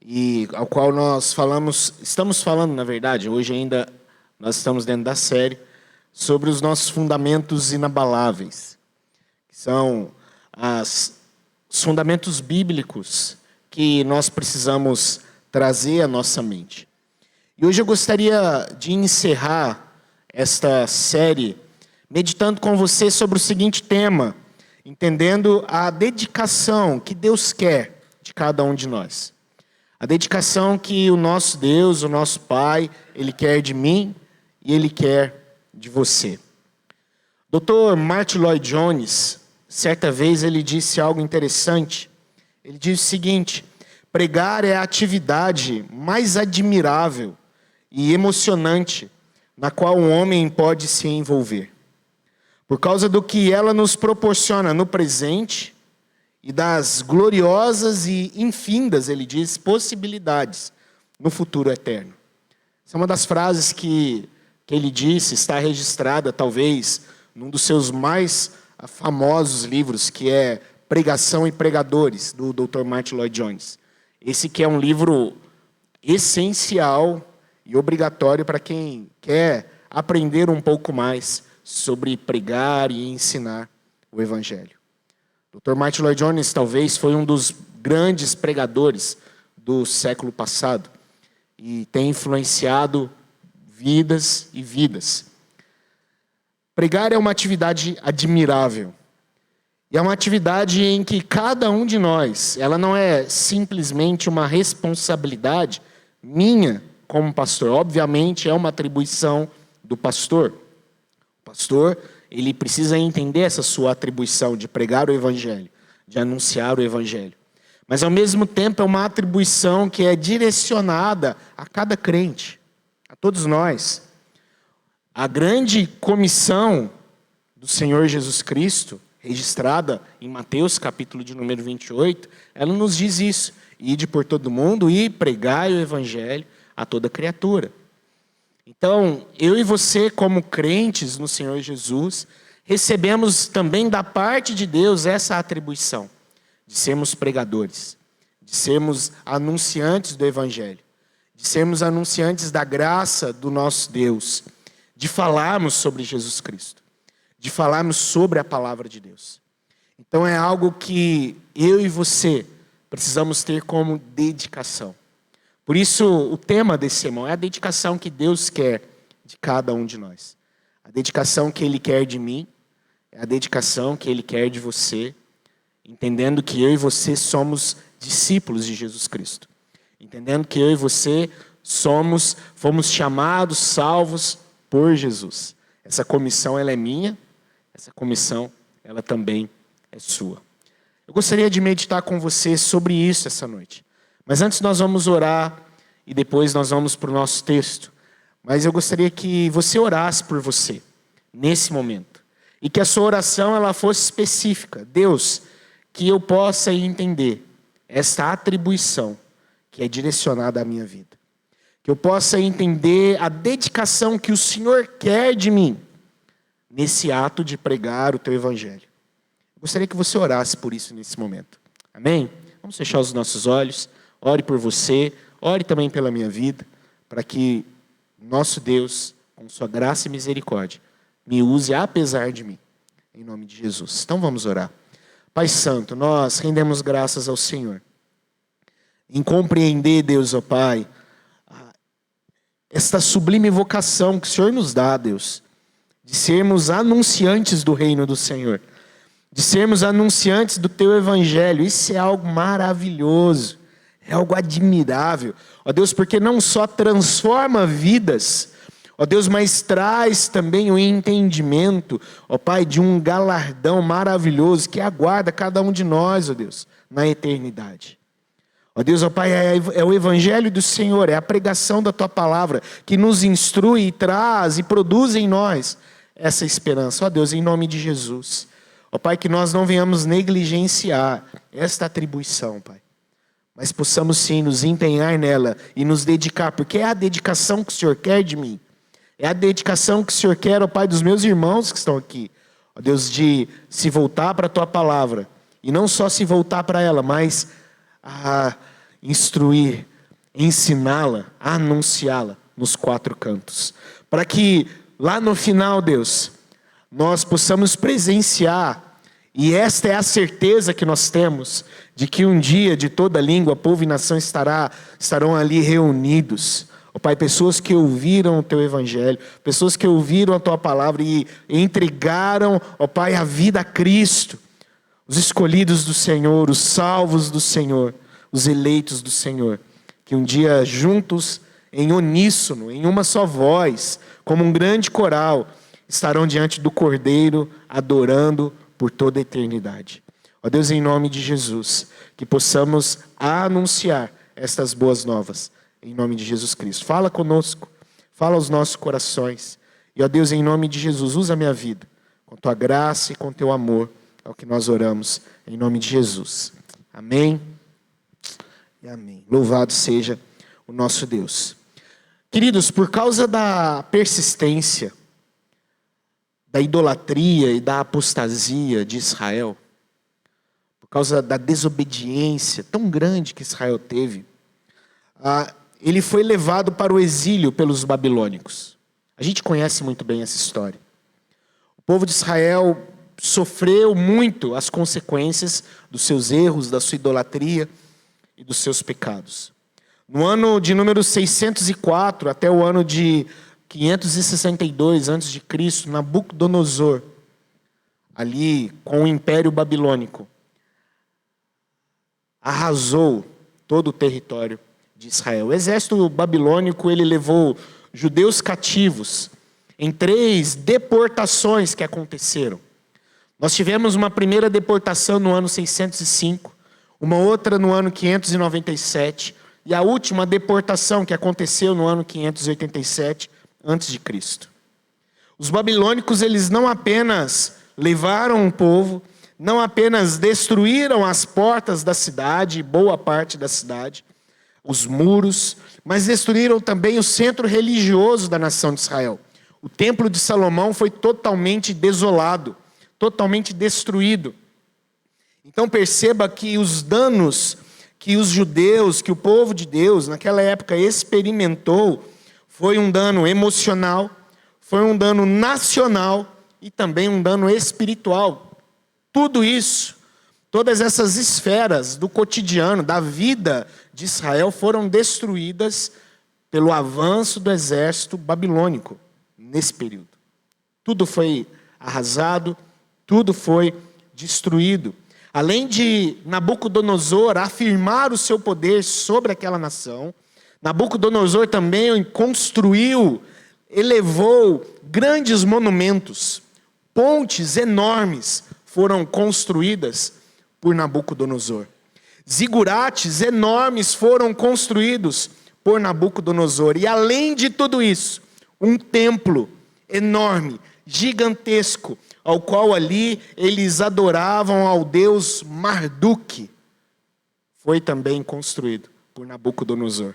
e ao qual estamos falando, na verdade, hoje ainda nós estamos dentro da série, sobre os nossos fundamentos inabaláveis, que são os fundamentos bíblicos que nós precisamos trazer à nossa mente. E hoje eu gostaria de encerrar esta série meditando com você sobre o seguinte tema, entendendo a dedicação que Deus quer de cada um de nós. A dedicação que o nosso Deus, o nosso Pai, Ele quer de mim e Ele quer de você. Dr. Martyn Lloyd-Jones, certa vez ele disse algo interessante. Ele disse o seguinte: pregar é a atividade mais admirável e emocionante na qual um homem pode se envolver, por causa do que ela nos proporciona no presente e das gloriosas e infindas, ele diz, possibilidades no futuro eterno. Essa é uma das frases que ele disse, está registrada talvez num dos seus mais famosos livros, que é Pregação e Pregadores, do Dr. Martyn Lloyd-Jones. Esse que é um livro essencial e obrigatório para quem quer aprender um pouco mais sobre pregar e ensinar o Evangelho. Dr. Martyn Lloyd-Jones talvez foi um dos grandes pregadores do século passado e tem influenciado vidas e vidas. Pregar é uma atividade admirável. E é uma atividade em que cada um de nós, ela não é simplesmente uma responsabilidade minha como pastor. Obviamente é uma atribuição do pastor. O pastor, ele precisa entender essa sua atribuição de pregar o Evangelho, de anunciar o Evangelho. Mas ao mesmo tempo é uma atribuição que é direcionada a cada crente, a todos nós. A grande comissão do Senhor Jesus Cristo, registrada em Mateus, capítulo de número 28, ela nos diz isso: ide por todo mundo e pregai o Evangelho a toda criatura. Então, eu e você, como crentes no Senhor Jesus, recebemos também da parte de Deus essa atribuição de sermos pregadores, de sermos anunciantes do Evangelho, de sermos anunciantes da graça do nosso Deus, de falarmos sobre Jesus Cristo, de falarmos sobre a palavra de Deus. Então é algo que eu e você precisamos ter como dedicação. Por isso o tema desse sermão é a dedicação que Deus quer de cada um de nós. A dedicação que Ele quer de mim, é a dedicação que Ele quer de você, entendendo que eu e você somos discípulos de Jesus Cristo. Entendendo que eu e você fomos chamados, salvos por Jesus. Essa comissão, ela é minha, essa comissão, ela também é sua. Eu gostaria de meditar com você sobre isso essa noite. Mas antes nós vamos orar e depois nós vamos para o nosso texto. Mas eu gostaria que você orasse por você, nesse momento. E que a sua oração ela fosse específica. Deus, que eu possa entender esta atribuição que é direcionada à minha vida. Que eu possa entender a dedicação que o Senhor quer de mim nesse ato de pregar o teu Evangelho. Eu gostaria que você orasse por isso nesse momento. Amém? Vamos fechar os nossos olhos. Ore por você, ore também pela minha vida, para que nosso Deus, com sua graça e misericórdia, me use apesar de mim. Em nome de Jesus. Então vamos orar. Pai Santo, nós rendemos graças ao Senhor. Em compreender, Deus, ó Pai, esta sublime vocação que o Senhor nos dá, Deus, de sermos anunciantes do reino do Senhor, de sermos anunciantes do Teu Evangelho. Isso é algo maravilhoso, é algo admirável, ó Deus, porque não só transforma vidas, ó Deus, mas traz também o entendimento, ó Pai, de um galardão maravilhoso que aguarda cada um de nós, ó Deus, na eternidade. Ó Deus, ó Pai, é o Evangelho do Senhor, é a pregação da Tua Palavra que nos instrui e traz e produz em nós essa esperança. Ó Deus, em nome de Jesus. Ó Pai, que nós não venhamos negligenciar esta atribuição, Pai. Mas possamos sim nos empenhar nela e nos dedicar, porque é a dedicação que o Senhor quer de mim. É a dedicação que o Senhor quer, ó Pai, dos meus irmãos que estão aqui. Ó Deus, de se voltar para a Tua Palavra. E não só se voltar para ela, mas a instruir, ensiná-la, anunciá-la nos quatro cantos. Para que lá no final, Deus, nós possamos presenciar, e esta é a certeza que nós temos, de que um dia de toda língua, povo e nação estarão ali reunidos. Ó Pai, pessoas que ouviram o Teu Evangelho, pessoas que ouviram a Tua Palavra e entregaram, ó Pai, a vida a Cristo. Os escolhidos do Senhor, os salvos do Senhor, os eleitos do Senhor. Que um dia juntos, em uníssono, em uma só voz, como um grande coral, estarão diante do Cordeiro, adorando por toda a eternidade. Ó Deus, em nome de Jesus, que possamos anunciar estas boas novas, em nome de Jesus Cristo. Fala conosco, fala aos nossos corações. E ó Deus, em nome de Jesus, usa a minha vida, com Tua graça e com Teu amor, é o que nós oramos, em nome de Jesus. Amém e amém. Louvado seja o nosso Deus. Queridos, por causa da persistência, da idolatria e da apostasia de Israel, por causa da desobediência tão grande que Israel teve, ele foi levado para o exílio pelos babilônicos. A gente conhece muito bem essa história. O povo de Israel sofreu muito as consequências dos seus erros, da sua idolatria e dos seus pecados. No ano de número 604 até o ano de 562 a.C., Nabucodonosor, ali com o Império Babilônico, arrasou todo o território de Israel. O exército babilônico, ele levou judeus cativos em 3 deportações que aconteceram. Nós tivemos uma primeira deportação no ano 605, uma outra no ano 597, e a última deportação que aconteceu no ano 587 a.C. Os babilônicos, eles não apenas levaram o povo, não apenas destruíram as portas da cidade, boa parte da cidade, os muros, mas destruíram também o centro religioso da nação de Israel. O templo de Salomão foi totalmente desolado, totalmente destruído. Então perceba que os danos que os judeus, que o povo de Deus naquela época experimentou, foi um dano emocional, foi um dano nacional e também um dano espiritual. Tudo isso, todas essas esferas do cotidiano, da vida de Israel foram destruídas pelo avanço do exército babilônico nesse período. Tudo foi arrasado, tudo foi destruído. Além de Nabucodonosor afirmar o seu poder sobre aquela nação, Nabucodonosor também construiu, elevou grandes monumentos, pontes enormes foram construídas por Nabucodonosor. Zigurates enormes foram construídos por Nabucodonosor. E além de tudo isso, um templo enorme, gigantesco, ao qual ali eles adoravam ao deus Marduk, foi também construído por Nabucodonosor.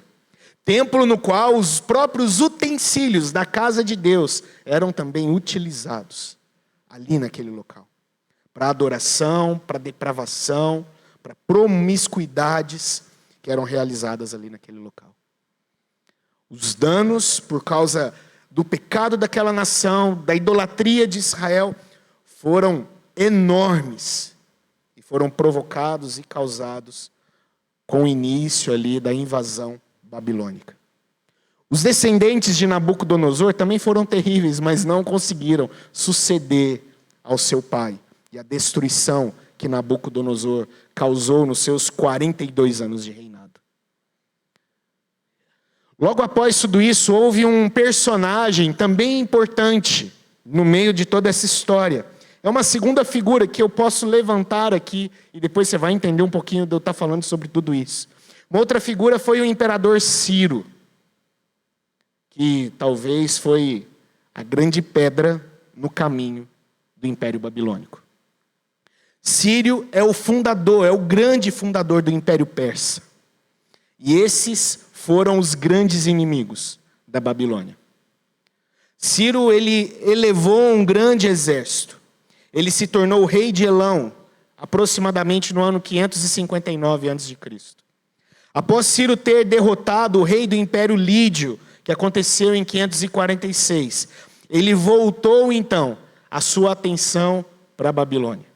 Templo no qual os próprios utensílios da casa de Deus eram também utilizados ali naquele local. Para adoração, para depravação, para promiscuidades que eram realizadas ali naquele local. Os danos por causa do pecado daquela nação, da idolatria de Israel, foram enormes e foram provocados e causados com o início ali da invasão babilônica. Os descendentes de Nabucodonosor também foram terríveis, mas não conseguiram suceder ao seu pai e a destruição que Nabucodonosor causou nos seus 42 anos de reinado. Logo após tudo isso, houve um personagem também importante no meio de toda essa história. É uma segunda figura que eu posso levantar aqui, e depois você vai entender um pouquinho de eu estar falando sobre tudo isso. Uma outra figura foi o imperador Ciro, que talvez foi a grande pedra no caminho do Império Babilônico. Ciro é o fundador, é o grande fundador do Império Persa. E esses foram os grandes inimigos da Babilônia. Ciro, ele elevou um grande exército. Ele se tornou rei de Elão, aproximadamente no ano 559 a.C. Após Ciro ter derrotado o rei do Império Lídio, que aconteceu em 546, ele voltou então a sua atenção para a Babilônia.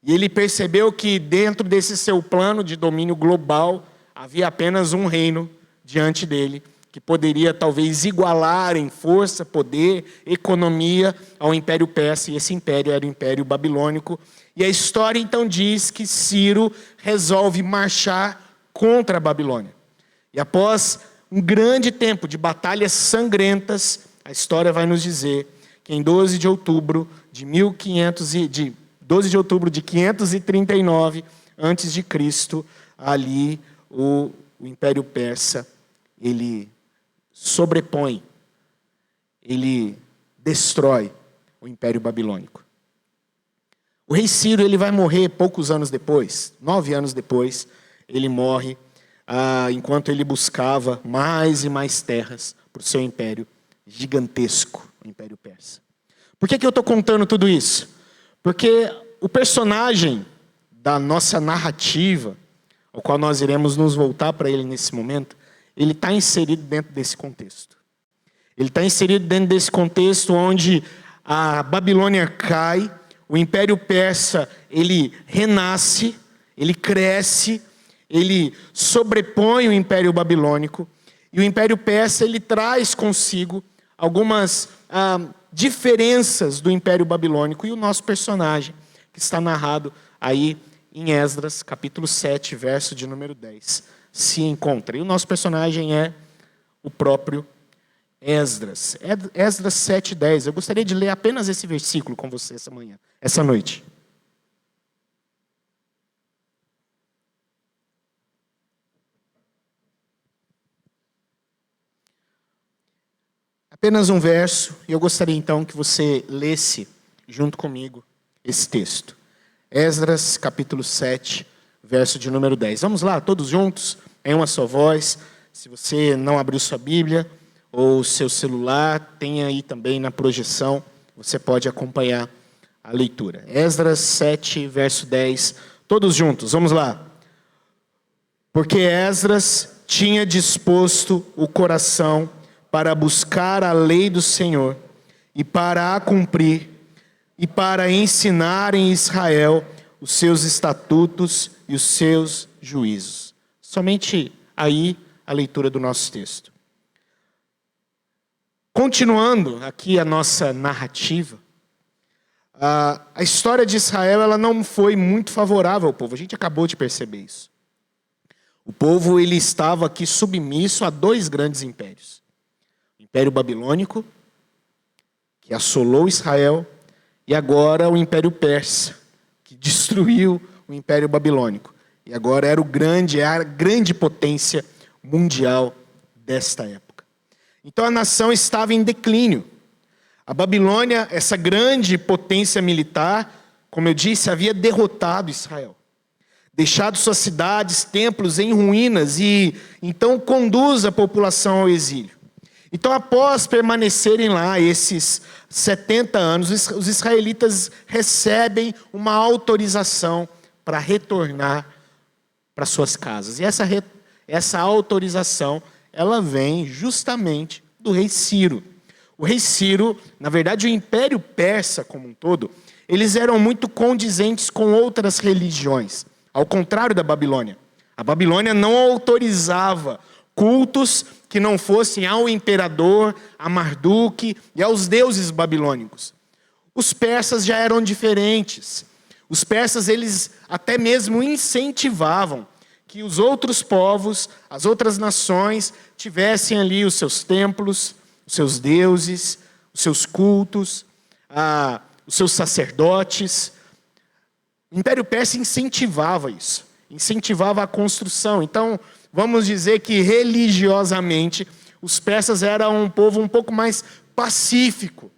E ele percebeu que dentro desse seu plano de domínio global, havia apenas um reino diante dele, que poderia talvez igualar em força, poder, economia ao Império Persa, e esse império era o Império Babilônico. E a história então diz que Ciro resolve marchar contra a Babilônia. E após um grande tempo de batalhas sangrentas, a história vai nos dizer que em 12 de outubro de 539 a.C., ali o Império Persa, ele sobrepõe, ele destrói o Império Babilônico. O rei Ciro ele vai morrer poucos anos depois, 9 anos depois, ele morre enquanto ele buscava mais e mais terras para o seu império gigantesco, o Império Persa. Por que eu estou contando tudo isso? Porque o personagem da nossa narrativa, ao qual nós iremos nos voltar para ele nesse momento, ele está inserido dentro desse contexto. Ele está inserido dentro desse contexto onde a Babilônia cai, o Império Persa ele renasce, ele cresce, ele sobrepõe o Império Babilônico, e o Império Persa ele traz consigo algumas diferenças do Império Babilônico, e o nosso personagem, que está narrado aí em Esdras, capítulo 7, verso de número 10, se encontra. E o nosso personagem é o próprio Esdras. Esdras 7:10. Eu gostaria de ler apenas esse versículo com você essa noite. Apenas um verso, e eu gostaria então que você lesse junto comigo esse texto. Esdras, capítulo 7, verso de número 10. Vamos lá, todos juntos, em uma só voz. Se você não abriu sua Bíblia ou seu celular, tem aí também na projeção, você pode acompanhar a leitura. Esdras 7, verso 10, todos juntos, vamos lá. Porque Esdras tinha disposto o coração para buscar a lei do Senhor e para a cumprir, e para ensinar em Israel os seus estatutos e os seus juízos. Somente aí a leitura do nosso texto. Continuando aqui a nossa narrativa, a história de Israel ela não foi muito favorável ao povo. A gente acabou de perceber isso. O povo ele estava aqui submisso a 2 grandes impérios. O Império Babilônico, que assolou Israel, e agora o Império Persa, que destruiu o Império Babilônico. E agora era a grande potência mundial desta época. Então a nação estava em declínio. A Babilônia, essa grande potência militar, como eu disse, havia derrotado Israel. Deixado suas cidades, templos em ruínas e então conduz a população ao exílio. Então, após permanecerem lá esses 70 anos, os israelitas recebem uma autorização para retornar para suas casas. E essa autorização, ela vem justamente do rei Ciro. O rei Ciro, na verdade, o Império Persa como um todo, eles eram muito condizentes com outras religiões, ao contrário da Babilônia. A Babilônia não autorizava cultos que não fossem ao imperador, a Marduk e aos deuses babilônicos. Os persas já eram diferentes. Os persas, eles até mesmo incentivavam que os outros povos, as outras nações, tivessem ali os seus templos, os seus deuses, os seus cultos, os seus sacerdotes. O Império Persa incentivava isso, incentivava a construção. Então, vamos dizer que religiosamente, os persas eram um povo um pouco mais pacífico.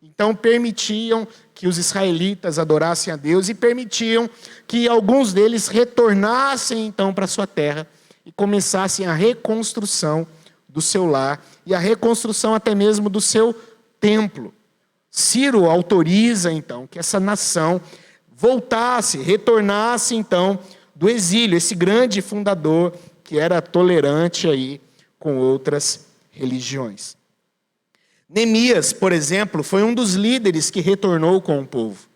Então, permitiam que os israelitas adorassem a Deus e permitiam que alguns deles retornassem então para sua terra e começassem a reconstrução do seu lar e a reconstrução até mesmo do seu templo. Ciro autoriza então que essa nação voltasse, retornasse então do exílio, esse grande fundador que era tolerante aí com outras religiões. Neemias, por exemplo, foi um dos líderes que retornou com o povo.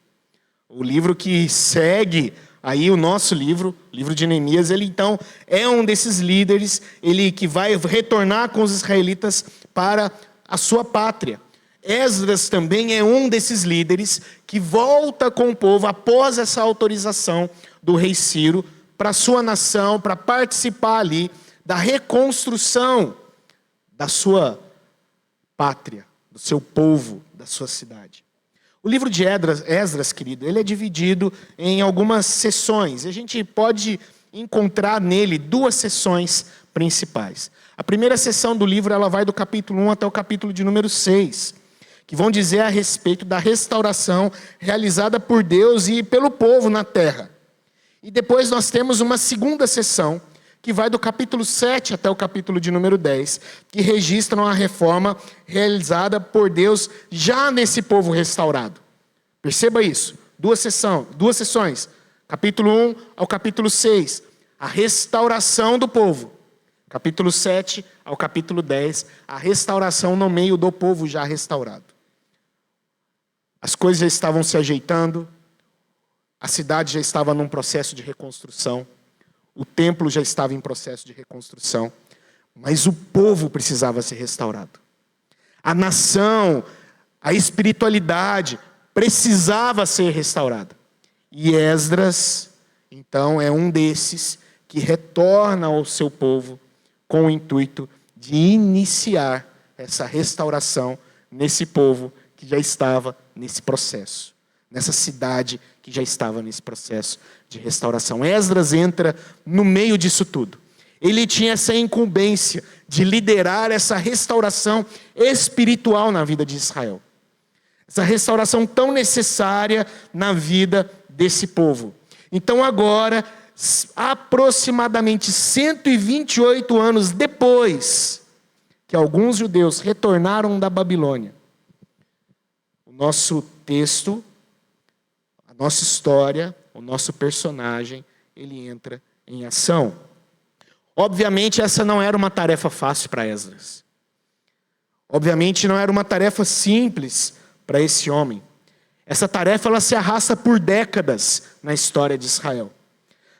O livro que segue aí o nosso livro, o livro de Neemias, ele então é um desses líderes, ele que vai retornar com os israelitas para a sua pátria. Esdras também é um desses líderes que volta com o povo após essa autorização do rei Ciro para a sua nação, para participar ali da reconstrução da sua pátria, do seu povo, da sua cidade. O livro de Esdras, querido, ele é dividido em algumas seções. A gente pode encontrar nele duas seções principais. A primeira seção do livro ela vai do capítulo 1 até o capítulo de número 6, que vão dizer a respeito da restauração realizada por Deus e pelo povo na terra. E depois nós temos uma segunda seção, que vai do capítulo 7 até o capítulo de número 10, que registram a reforma realizada por Deus já nesse povo restaurado. Perceba isso, duas sessões, capítulo 1 ao capítulo 6, a restauração do povo. Capítulo 7 ao capítulo 10, a restauração no meio do povo já restaurado. As coisas já estavam se ajeitando, a cidade já estava num processo de reconstrução, o templo já estava em processo de reconstrução, mas o povo precisava ser restaurado. A nação, a espiritualidade precisava ser restaurada. E Esdras, então, é um desses que retorna ao seu povo com o intuito de iniciar essa restauração nesse povo que já estava nesse processo, nessa cidade que já estava nesse processo de restauração. Esdras entra no meio disso tudo. Ele tinha essa incumbência de liderar essa restauração espiritual na vida de Israel. Essa restauração tão necessária na vida desse povo. Então agora, aproximadamente 128 anos depois que alguns judeus retornaram da Babilônia, o nosso texto, a nossa história, o nosso personagem, ele entra em ação. Obviamente, essa não era uma tarefa fácil para Esdras. Obviamente, não era uma tarefa simples para esse homem. Essa tarefa ela se arrasta por décadas na história de Israel.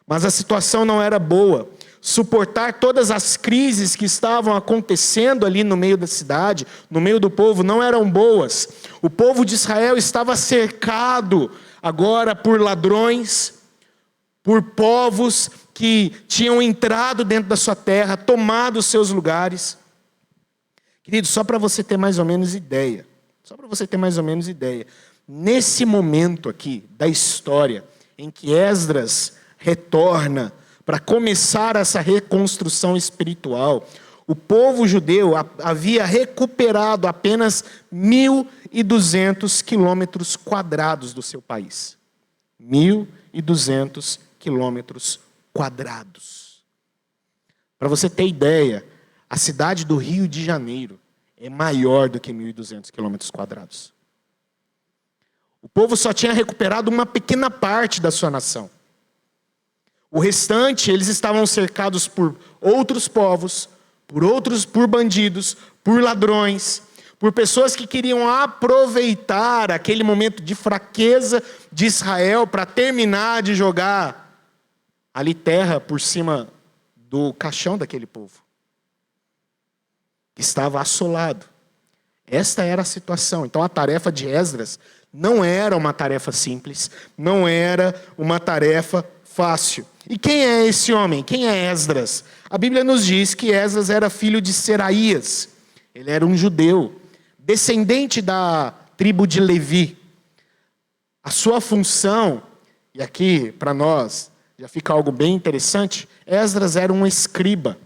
Mas a situação não era boa. Suportar todas as crises que estavam acontecendo ali no meio da cidade, no meio do povo, não eram boas. O povo de Israel estava cercado agora por ladrões, por povos que tinham entrado dentro da sua terra, tomado os seus lugares. Querido, só para você ter mais ou menos ideia, nesse momento aqui da história, em que Esdras retorna para começar essa reconstrução espiritual, o povo judeu havia recuperado apenas 1.200 quilômetros quadrados do seu país. 1.200 quilômetros quadrados. Para você ter ideia, a cidade do Rio de Janeiro é maior do que 1.200 quilômetros quadrados. O povo só tinha recuperado uma pequena parte da sua nação. O restante, eles estavam cercados por outros povos, por bandidos, por ladrões, por pessoas que queriam aproveitar aquele momento de fraqueza de Israel para terminar de jogar ali terra por cima do caixão daquele povo, que estava assolado. Esta era a situação. Então a tarefa de Esdras não era uma tarefa simples, não era uma tarefa fácil. E quem é esse homem? Quem é Esdras? A Bíblia nos diz que Esdras era filho de Seraías. Ele era um judeu, descendente da tribo de Levi. A sua função, e aqui para nós já fica algo bem interessante, Esdras era um escriba.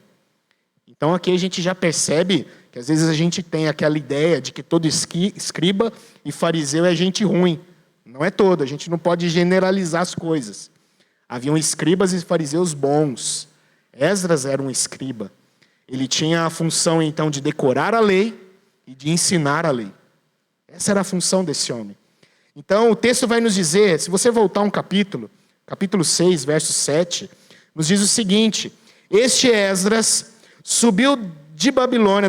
Então aqui a gente já percebe que às vezes a gente tem aquela ideia de que todo escriba e fariseu é gente ruim. Não é todo, a gente não pode generalizar as coisas. Haviam escribas e fariseus bons. Esdras era um escriba. Ele tinha a função então de decorar a lei e de ensinar a lei. Essa era a função desse homem. Então o texto vai nos dizer, se você voltar um capítulo 6, verso 7, nos diz o seguinte: Este Esdras subiu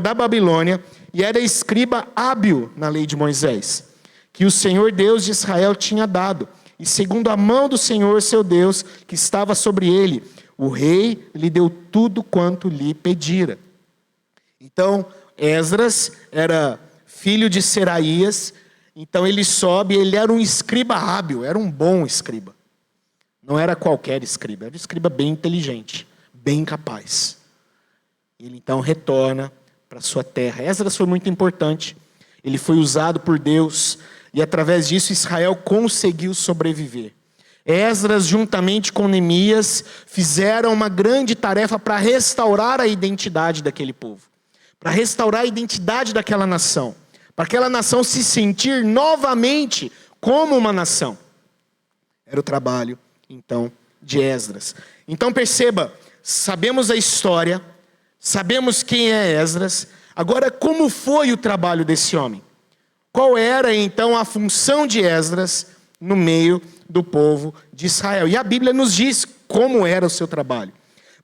da Babilônia, e era escriba hábil na lei de Moisés, que o Senhor Deus de Israel tinha dado. E segundo a mão do Senhor seu Deus, que estava sobre ele, o rei lhe deu tudo quanto lhe pedira. Então, Esdras era filho de Seraías, então ele sobe, ele era um escriba hábil, era um bom escriba. Não era qualquer escriba, era um escriba bem inteligente, bem capaz. Ele então retorna para sua terra. Esdras foi muito importante, ele foi usado por Deus, e através disso Israel conseguiu sobreviver. Esdras, juntamente com Neemias, fizeram uma grande tarefa para restaurar a identidade daquele povo, para restaurar a identidade daquela nação, para aquela nação se sentir novamente como uma nação. Era o trabalho, então, de Esdras. Então perceba, sabemos a história, sabemos quem é Esdras. Agora, como foi o trabalho desse homem? Qual era, então, a função de Esdras no meio do povo de Israel? E a Bíblia nos diz como era o seu trabalho.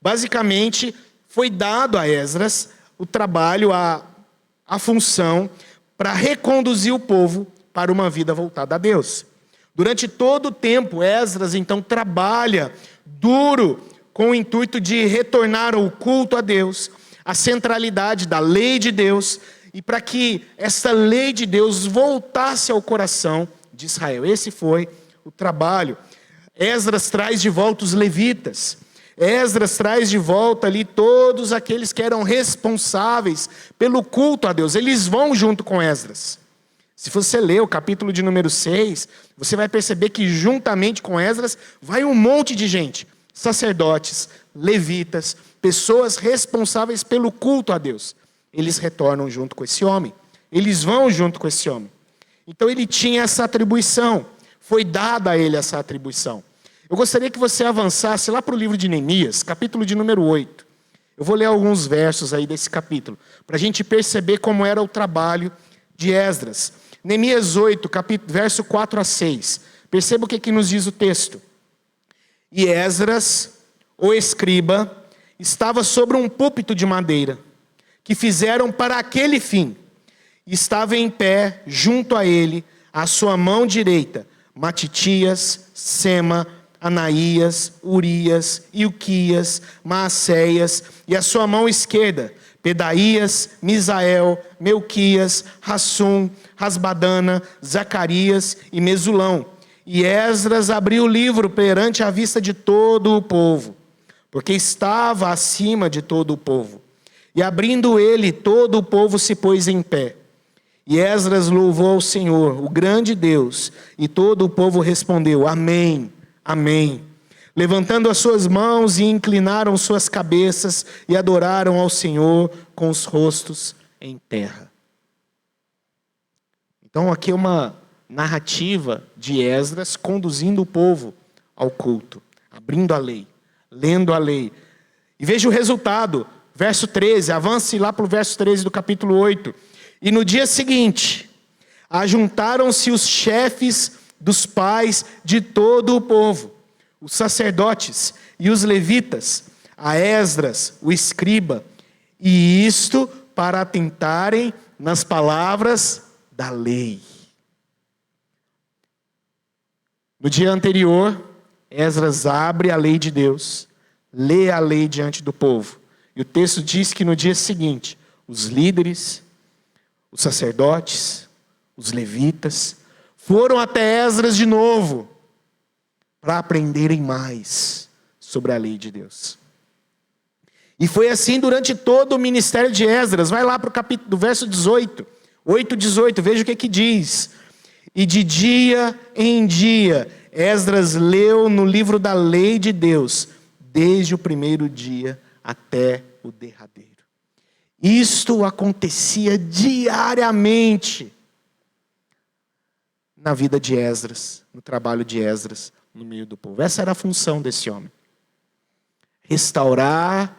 Basicamente, foi dado a Esdras o trabalho, a função para reconduzir o povo para uma vida voltada a Deus. Durante todo o tempo, Esdras, então, trabalha duro com o intuito de retornar o culto a Deus, a centralidade da lei de Deus, e para que essa lei de Deus voltasse ao coração de Israel. Esse foi o trabalho. Esdras traz de volta os levitas. Esdras traz de volta ali todos aqueles que eram responsáveis pelo culto a Deus. Eles vão junto com Esdras. Se você ler o capítulo de número 6, você vai perceber que juntamente com Esdras vai um monte de gente. Sacerdotes, levitas, pessoas responsáveis pelo culto a Deus. Eles retornam junto com esse homem. Eles vão junto com esse homem. Então ele tinha essa atribuição. Foi dada a ele essa atribuição. Eu gostaria que você avançasse lá para o livro de Neemias, capítulo de número 8. Eu vou ler alguns versos aí desse capítulo, para a gente perceber como era o trabalho de Esdras. Neemias 8, verso 4 a 6. Perceba o que nos diz o texto. E Esdras, o escriba, estava sobre um púlpito de madeira, que fizeram para aquele fim. Estava em pé, junto a ele, à sua mão direita, Matitias, Sema, Anaías, Urias, Ilquias, Maacéias, e à sua mão esquerda, Pedaías, Misael, Melquias, Hassum, Rasbadana, Zacarias e Mesulão. E Esdras abriu o livro perante a vista de todo o povo, porque estava acima de todo o povo. E abrindo ele, todo o povo se pôs em pé. E Esdras louvou ao Senhor, o grande Deus, e todo o povo respondeu, Amém, Amém. Levantando as suas mãos e inclinaram suas cabeças e adoraram ao Senhor com os rostos em terra. Então aqui é uma narrativa de Esdras conduzindo o povo ao culto, abrindo a lei, lendo a lei. E veja o resultado, verso 13, avance lá para o verso 13 do capítulo 8. E no dia seguinte, ajuntaram-se os chefes dos pais de todo o povo, os sacerdotes e os levitas, a Esdras, o escriba, e isto para atentarem nas palavras da lei. No dia anterior, Esdras abre a lei de Deus, lê a lei diante do povo. E o texto diz que no dia seguinte, os líderes, os sacerdotes, os levitas, foram até Esdras de novo, para aprenderem mais sobre a lei de Deus. E foi assim durante todo o ministério de Esdras. Vai lá para o capítulo do verso 18, 8:18, veja o que diz. E de dia em dia, Esdras leu no livro da lei de Deus, desde o primeiro dia até o derradeiro. Isto acontecia diariamente na vida de Esdras, no trabalho de Esdras, no meio do povo. Essa era a função desse homem. Restaurar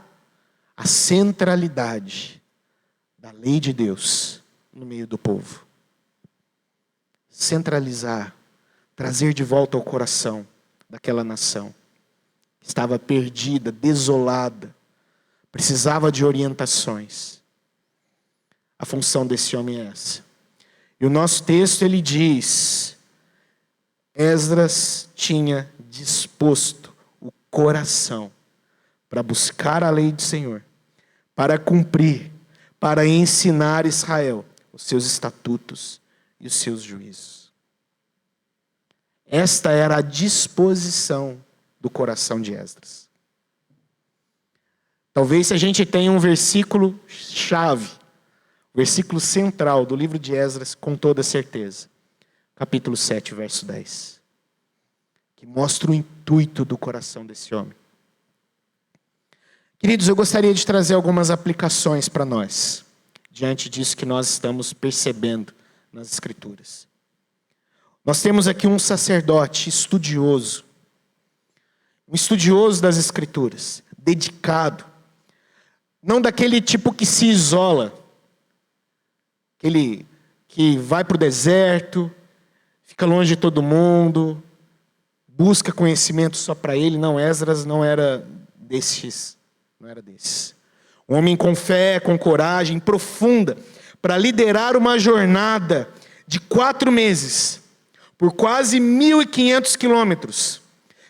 a centralidade da lei de Deus no meio do povo. Centralizar, trazer de volta ao coração daquela nação. Estava perdida, desolada, precisava de orientações. A função desse homem é essa. E o nosso texto, ele diz: Esdras tinha disposto o coração para buscar a lei do Senhor, para cumprir, para ensinar Israel os seus estatutos e os seus juízos. Esta era a disposição do coração de Esdras. Talvez se a gente tenha um versículo chave, versículo central do livro de Esdras, com toda certeza. Capítulo 7, verso 10. Que mostra o intuito do coração desse homem. Queridos, eu gostaria de trazer algumas aplicações para nós, diante disso que nós estamos percebendo nas Escrituras. Nós temos aqui um sacerdote estudioso, um estudioso das Escrituras, dedicado, não daquele tipo que se isola, aquele que vai para o deserto, fica longe de todo mundo, busca conhecimento só para ele. Não, Esdras não era desses. Não era desses. Um homem com fé, com coragem profunda, para liderar uma jornada de 4 meses, por quase 1.500 quilômetros,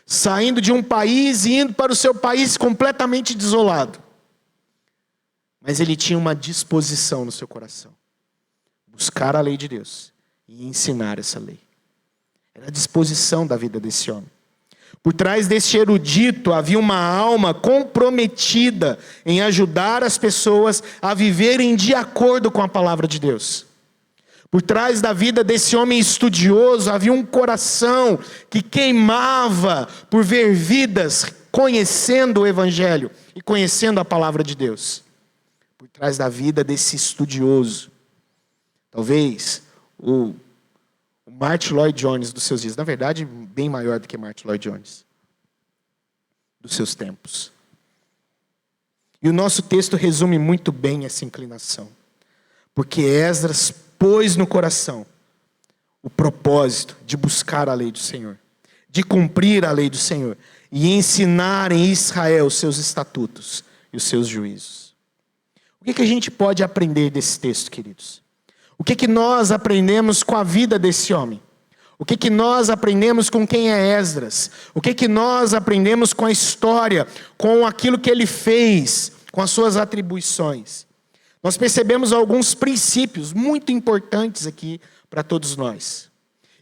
saindo de um país e indo para o seu país completamente desolado. Mas ele tinha uma disposição no seu coração. Buscar a lei de Deus e ensinar essa lei. Era a disposição da vida desse homem. Por trás deste erudito havia uma alma comprometida em ajudar as pessoas a viverem de acordo com a palavra de Deus. Por trás da vida desse homem estudioso havia um coração que queimava por ver vidas conhecendo o Evangelho e conhecendo a palavra de Deus. Por trás da vida desse estudioso, talvez o Martyn Lloyd-Jones dos seus dias, na verdade, bem maior do que Martyn Lloyd-Jones, dos seus tempos. E o nosso texto resume muito bem essa inclinação, porque Esdras pôs no coração o propósito de buscar a lei do Senhor, de cumprir a lei do Senhor e ensinar em Israel os seus estatutos e os seus juízos. O que a gente pode aprender desse texto, queridos? O que nós aprendemos com a vida desse homem? O que nós aprendemos com quem é Esdras? O que nós aprendemos com a história, com aquilo que ele fez, com as suas atribuições? Nós percebemos alguns princípios muito importantes aqui para todos nós.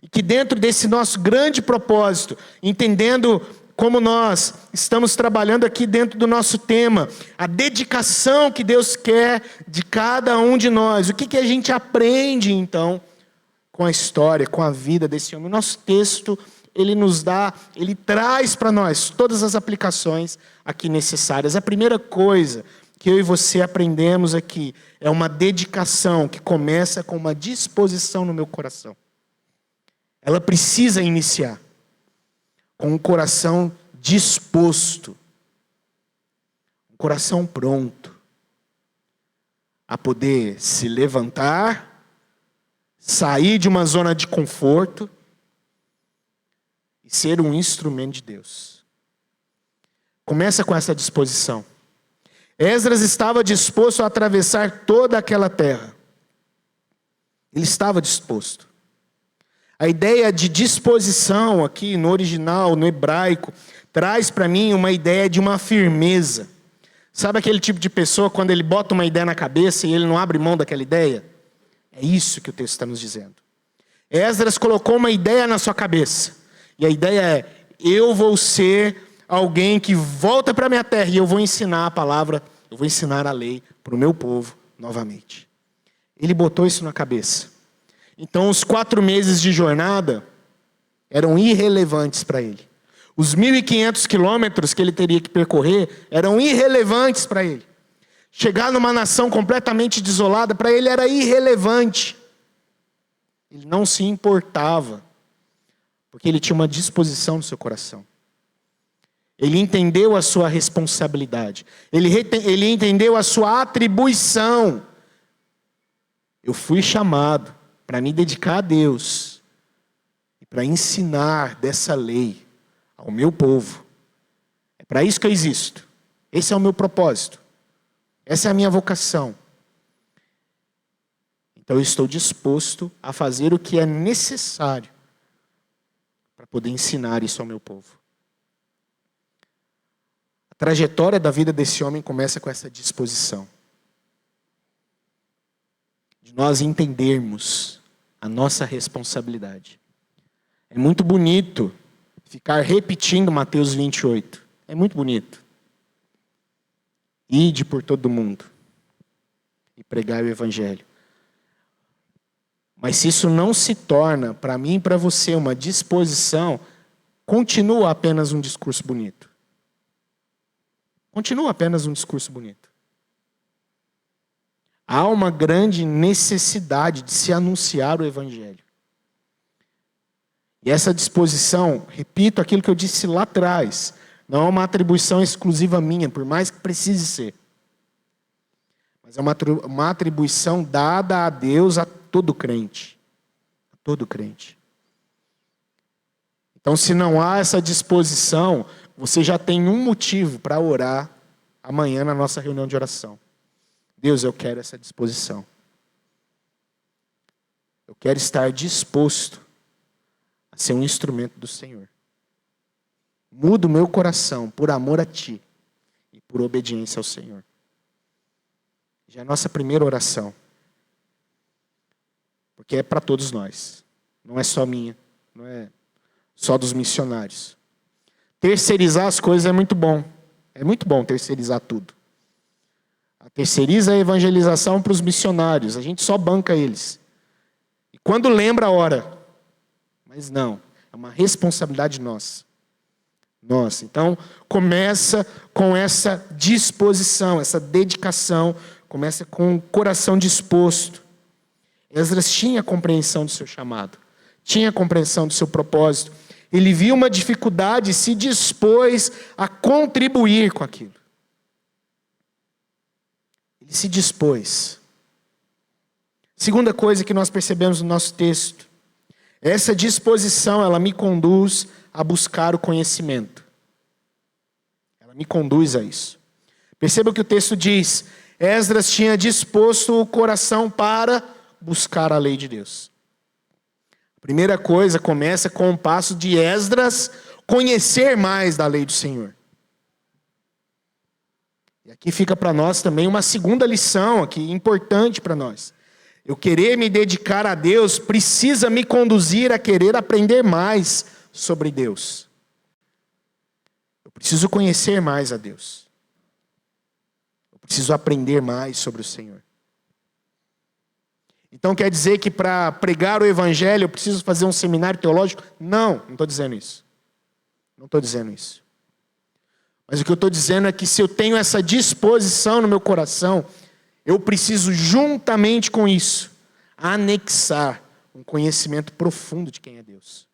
E que dentro desse nosso grande propósito, entendendo como nós estamos trabalhando aqui dentro do nosso tema, a dedicação que Deus quer de cada um de nós. O que a gente aprende, então, com a história, com a vida desse homem? O nosso texto, ele traz para nós todas as aplicações aqui necessárias. A primeira coisa que eu e você aprendemos aqui é uma dedicação que começa com uma disposição no meu coração. Ela precisa iniciar com um coração disposto, um coração pronto a poder se levantar, sair de uma zona de conforto e ser um instrumento de Deus. Começa com essa disposição. Esdras estava disposto a atravessar toda aquela terra. Ele estava disposto. A ideia de disposição aqui no original, no hebraico, traz para mim uma ideia de uma firmeza. Sabe aquele tipo de pessoa quando ele bota uma ideia na cabeça e ele não abre mão daquela ideia? É isso que o texto está nos dizendo. Esdras colocou uma ideia na sua cabeça. E a ideia é: eu vou ser alguém que volta para a minha terra e eu vou ensinar a palavra, eu vou ensinar a lei para o meu povo novamente. Ele botou isso na cabeça. Então os 4 meses de jornada eram irrelevantes para ele. Os 1.500 quilômetros que ele teria que percorrer eram irrelevantes para ele. Chegar numa nação completamente desolada, para ele era irrelevante. Ele não se importava, porque ele tinha uma disposição no seu coração. Ele entendeu a sua responsabilidade. Ele entendeu a sua atribuição. Eu fui chamado para me dedicar a Deus e para ensinar dessa lei ao meu povo. É para isso que eu existo. Esse é o meu propósito. Essa é a minha vocação. Então eu estou disposto a fazer o que é necessário para poder ensinar isso ao meu povo. A trajetória da vida desse homem começa com essa disposição. De nós entendermos a nossa responsabilidade. É muito bonito ficar repetindo Mateus 28. É muito bonito. Ide por todo mundo e pregai o evangelho. Mas se isso não se torna, para mim e para você, uma disposição, continua apenas um discurso bonito. Continua apenas um discurso bonito. Há uma grande necessidade de se anunciar o evangelho. E essa disposição, repito aquilo que eu disse lá atrás, não é uma atribuição exclusiva minha, por mais que precise ser. Mas é uma atribuição dada a Deus a todo crente. A todo crente. Então, se não há essa disposição, você já tem um motivo para orar amanhã na nossa reunião de oração. Deus, eu quero essa disposição. Eu quero estar disposto a ser um instrumento do Senhor. Muda o meu coração por amor a Ti e por obediência ao Senhor. Já é a nossa primeira oração. Porque é para todos nós. Não é só minha. Não é só dos missionários. Terceirizar as coisas é muito bom. É muito bom terceirizar tudo. Terceiriza a evangelização para os missionários. A gente só banca eles. E quando lembra a hora. Mas não. É uma responsabilidade nossa. Nossa. Então, começa com essa disposição, essa dedicação. Começa com o coração disposto. Esdras tinha compreensão do seu chamado. Tinha compreensão do seu propósito. Ele viu uma dificuldade e se dispôs a contribuir com aquilo. Ele se dispôs. Segunda coisa que nós percebemos no nosso texto. Essa disposição, ela me conduz a buscar o conhecimento. Ela me conduz a isso. Perceba o que o texto diz. Esdras tinha disposto o coração para buscar a lei de Deus. A primeira coisa começa com o passo de Esdras conhecer mais da lei do Senhor. E aqui fica para nós também uma segunda lição aqui, importante para nós. Eu querer me dedicar a Deus precisa me conduzir a querer aprender mais sobre Deus. Eu preciso conhecer mais a Deus. Eu preciso aprender mais sobre o Senhor. Então quer dizer que para pregar o evangelho eu preciso fazer um seminário teológico? Não estou dizendo isso. Não estou dizendo isso. Mas o que eu estou dizendo é que se eu tenho essa disposição no meu coração, eu preciso juntamente com isso anexar um conhecimento profundo de quem é Deus.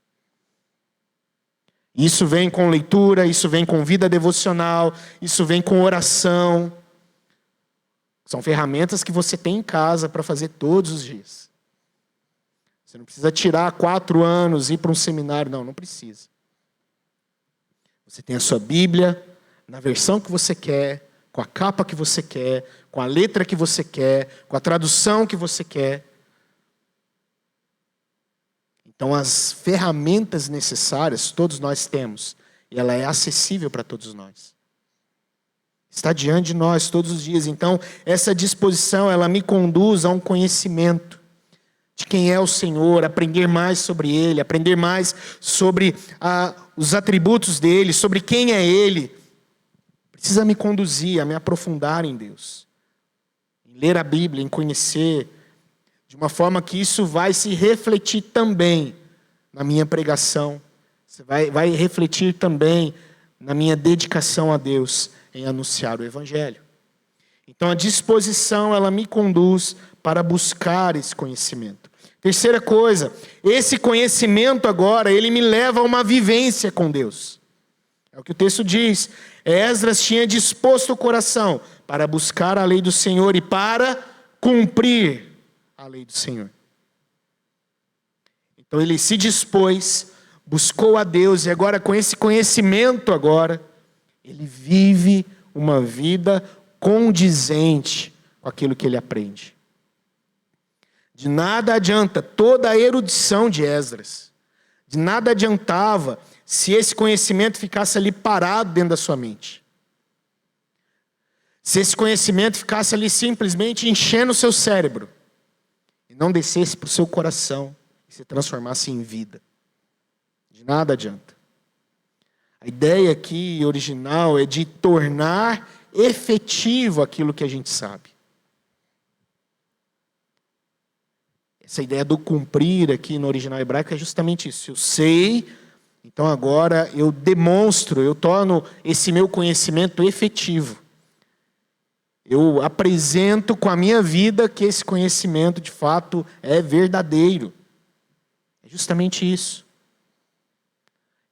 Isso vem com leitura, isso vem com vida devocional, isso vem com oração. São ferramentas que você tem em casa para fazer todos os dias. Você não precisa tirar 4 anos e ir para um seminário. Não precisa. Você tem a sua Bíblia, na versão que você quer, com a capa que você quer, com a letra que você quer, com a tradução que você quer. Então as ferramentas necessárias todos nós temos. E ela é acessível para todos nós. Está diante de nós todos os dias. Então, essa disposição, ela me conduz a um conhecimento de quem é o Senhor, aprender mais sobre Ele, aprender mais sobre os atributos dEle, sobre quem é Ele. Precisa me conduzir a me aprofundar em Deus. Em ler a Bíblia, em conhecer, de uma forma que isso vai se refletir também na minha pregação. Vai refletir também na minha dedicação a Deus em anunciar o evangelho. Então a disposição, ela me conduz para buscar esse conhecimento. Terceira coisa, esse conhecimento agora, ele me leva a uma vivência com Deus. É o que o texto diz. Esdras tinha disposto o coração para buscar a lei do Senhor e para cumprir a lei do Senhor. Então ele se dispôs, buscou a Deus e agora com esse conhecimento agora, ele vive uma vida condizente com aquilo que ele aprende. De nada adianta toda a erudição de Esdras. De nada adiantava se esse conhecimento ficasse ali parado dentro da sua mente. Se esse conhecimento ficasse ali simplesmente enchendo o seu cérebro e não descesse para o seu coração e se transformasse em vida. De nada adianta. A ideia aqui original é de tornar efetivo aquilo que a gente sabe. Essa ideia do cumprir aqui no original hebraico é justamente isso. Eu sei, então agora eu demonstro, eu torno esse meu conhecimento efetivo. Eu apresento com a minha vida que esse conhecimento de fato é verdadeiro. É justamente isso.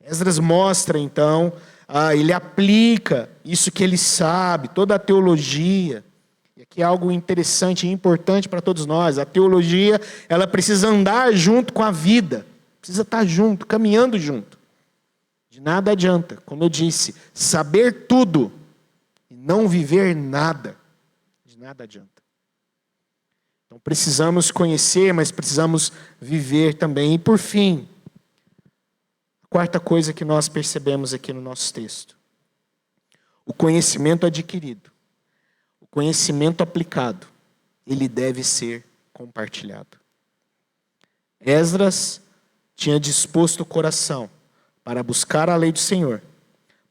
Esdras mostra então, ele aplica isso que ele sabe, toda a teologia. E aqui é algo interessante e importante para todos nós. A teologia, ela precisa andar junto com a vida. Precisa estar junto, caminhando junto. De nada adianta, como eu disse, saber tudo e não viver nada. De nada adianta. Então precisamos conhecer, mas precisamos viver também. E por fim, a quarta coisa que nós percebemos aqui no nosso texto. O conhecimento adquirido, o conhecimento aplicado, ele deve ser compartilhado. Esdras tinha disposto o coração para buscar a lei do Senhor,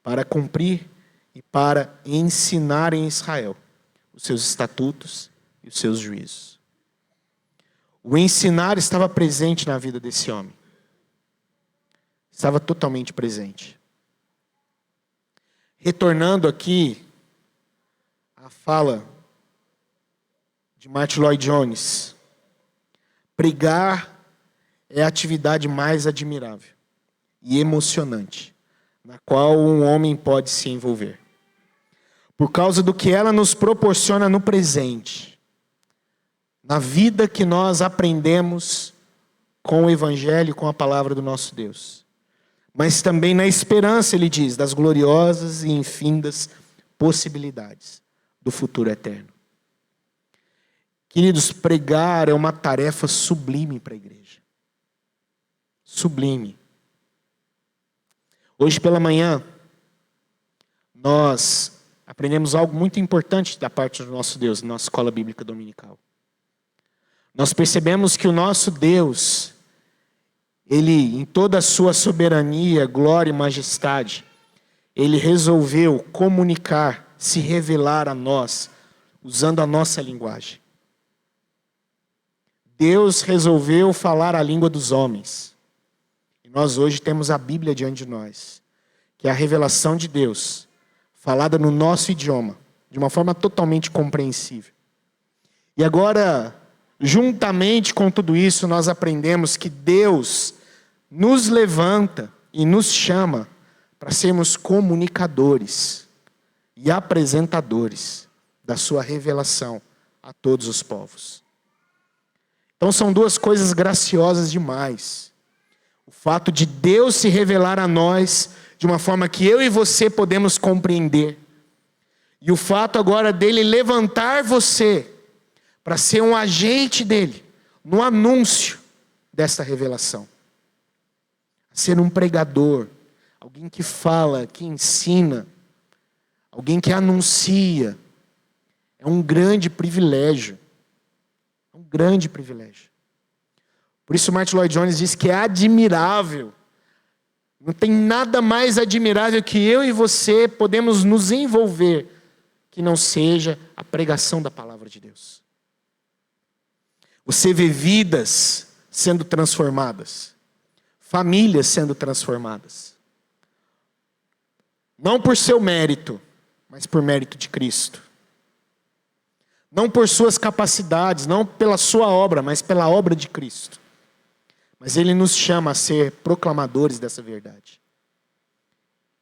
para cumprir e para ensinar em Israel os seus estatutos e os seus juízos. O ensinar estava presente na vida desse homem. Estava totalmente presente. Retornando aqui à fala de Martyn Lloyd-Jones, pregar é a atividade mais admirável e emocionante na qual um homem pode se envolver, por causa do que ela nos proporciona no presente, na vida que nós aprendemos com o Evangelho, com a palavra do nosso Deus, mas também na esperança, ele diz, das gloriosas e infindas possibilidades do futuro eterno. Queridos, pregar é uma tarefa sublime para a igreja. Sublime. Hoje pela manhã, nós aprendemos algo muito importante da parte do nosso Deus, na nossa escola bíblica dominical. Nós percebemos que o nosso Deus, Ele, em toda a sua soberania, glória e majestade, Ele resolveu comunicar, se revelar a nós, usando a nossa linguagem. Deus resolveu falar a língua dos homens. E nós hoje temos a Bíblia diante de nós, que é a revelação de Deus, falada no nosso idioma, de uma forma totalmente compreensível. E agora, juntamente com tudo isso, nós aprendemos que Deus nos levanta e nos chama para sermos comunicadores e apresentadores da sua revelação a todos os povos. Então são duas coisas graciosas demais. O fato de Deus se revelar a nós de uma forma que eu e você podemos compreender. E o fato agora dele levantar você para ser um agente dele no anúncio desta revelação. Ser um pregador, alguém que fala, que ensina, alguém que anuncia. É um grande privilégio. É um grande privilégio. Por isso Martyn Lloyd-Jones diz que é admirável. Não tem nada mais admirável que eu e você podemos nos envolver que não seja a pregação da palavra de Deus. Você vê vidas sendo transformadas, famílias sendo transformadas. Não por seu mérito, mas por mérito de Cristo. Não por suas capacidades, não pela sua obra, mas pela obra de Cristo. Mas Ele nos chama a ser proclamadores dessa verdade.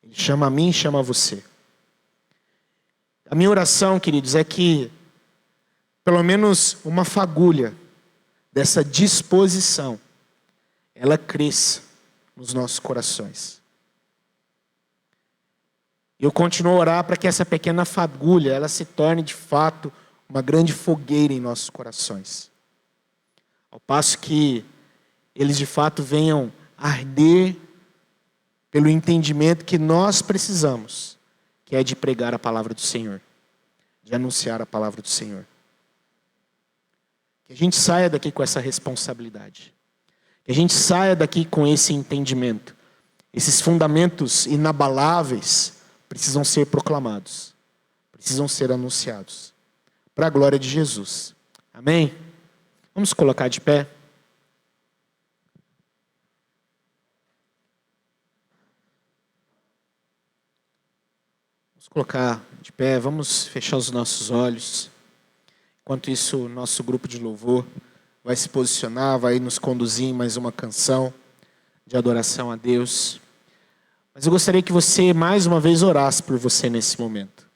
Ele chama a mim e chama a você. A minha oração, queridos, é que pelo menos uma fagulha dessa disposição, ela cresça nos nossos corações. E eu continuo a orar para que essa pequena fagulha, ela se torne de fato uma grande fogueira em nossos corações. Ao passo que eles de fato venham arder pelo entendimento que nós precisamos, que é de pregar a palavra do Senhor, de anunciar a palavra do Senhor. Que a gente saia daqui com essa responsabilidade. Que a gente saia daqui com esse entendimento. Esses fundamentos inabaláveis precisam ser proclamados, precisam ser anunciados, para a glória de Jesus. Amém? Vamos colocar de pé. Vamos colocar de pé, vamos fechar os nossos olhos. Enquanto isso, o nosso grupo de louvor vai se posicionar, vai nos conduzir em mais uma canção de adoração a Deus. Mas eu gostaria que você, mais uma vez, orasse por você nesse momento.